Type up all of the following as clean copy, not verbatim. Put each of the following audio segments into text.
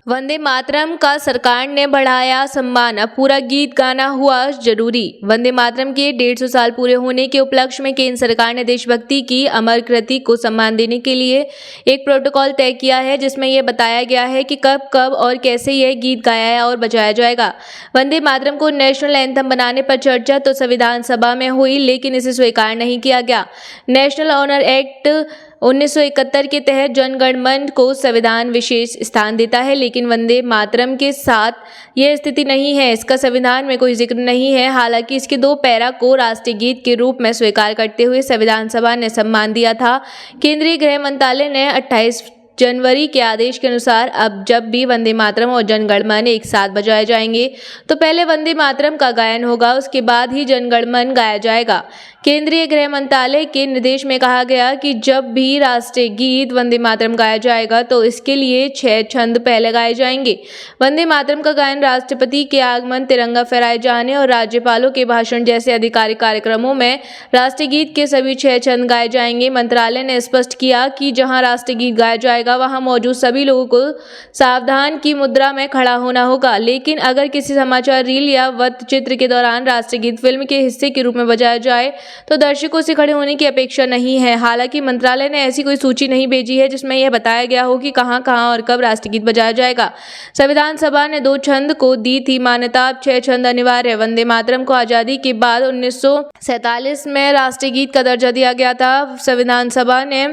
वंदे मातरम का सरकार ने बढ़ाया सम्मान, अब पूरा गीत गाना हुआ जरूरी। वंदे मातरम के 150 साल पूरे होने के उपलक्ष्य में केंद्र सरकार ने देशभक्ति की अमर कृति को सम्मान देने के लिए एक प्रोटोकॉल तय किया है, जिसमें यह बताया गया है कि कब कब और कैसे यह गीत गाया और बजाया जाएगा। वंदे मातरम को नेशनल एंथम बनाने पर चर्चा तो संविधान सभा में हुई, लेकिन इसे स्वीकार नहीं किया गया। नेशनल ऑनर एक्ट 1971 के तहत जन गण मन को संविधान विशेष स्थान देता है, लेकिन वंदे मातरम के साथ यह स्थिति नहीं है। इसका संविधान में कोई जिक्र नहीं है। हालांकि इसके 2 पैरा को राष्ट्रीय गीत के रूप में स्वीकार करते हुए संविधान सभा ने सम्मान दिया था। केंद्रीय गृह मंत्रालय ने 28 जनवरी के आदेश के अनुसार अब जब भी वंदे मातरम और जन गण मन एक साथ बजाए जाएंगे तो पहले वंदे मातरम का गायन होगा, उसके बाद ही जन गण मन गाया जाएगा। केंद्रीय गृह मंत्रालय के निर्देश में कहा गया कि जब भी राष्ट्रीय गीत वंदे मातरम गाया जाएगा तो इसके लिए 6 छंद पहले गाए जाएंगे। वंदे मातरम का गायन राष्ट्रपति के आगमन, तिरंगा फहराए जाने और राज्यपालों के भाषण जैसे आधिकारिक कार्यक्रमों में राष्ट्रीय गीत के सभी 6 छंद गाए जाएंगे। मंत्रालय ने स्पष्ट किया कि जहां राष्ट्रीय गीत गाया जाएगा वहां मौजूद सभी लोगों को सावधान की मुद्रा में खड़ा होना होगा, लेकिन अगर किसी समाचार रील या वृत्तचित्र के दौरान राष्ट्रीय गीत फिल्म के हिस्से के रूप में बजाया जाए तो दर्शकों से खड़े होने की अपेक्षा नहीं है। हालांकि मंत्रालय ने ऐसी कोई सूची नहीं भेजी है जिसमें यह बताया गया हो कि कहां कहां और कब राष्ट्रीय गीत बजाया जाएगा। संविधान सभा ने 2 छंद को दी थी मान्यता, अब 6 छंद अनिवार्य है। वंदे मातरम को आजादी के बाद 1947 में राष्ट्रीय गीत का दर्जा दिया गया था। संविधान सभा ने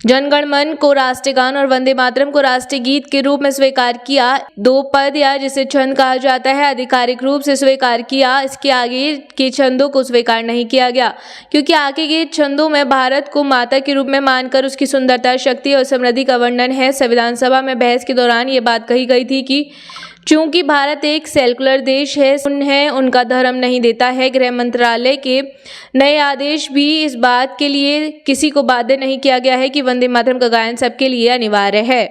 जन गण मन को राष्ट्रीय गान और वंदे मातरम को राष्ट्रीय गीत के रूप में स्वीकार किया। 2 पद या जिसे छंद कहा जाता है आधिकारिक रूप से स्वीकार किया। इसके आगे के छंदों को स्वीकार नहीं किया गया, क्योंकि आगे के छंदों में भारत को माता के रूप में मानकर उसकी सुंदरता, शक्ति और समृद्धि का वर्णन है। संविधान सभा में बहस के दौरान ये बात कही गई थी कि चूंकि भारत एक सेकुलर देश है, उन्हें उनका धर्म नहीं देता है। गृह मंत्रालय के नए आदेश भी इस बात के लिए किसी को बाध्य नहीं किया गया है कि वंदे मातरम का गायन सबके लिए अनिवार्य है।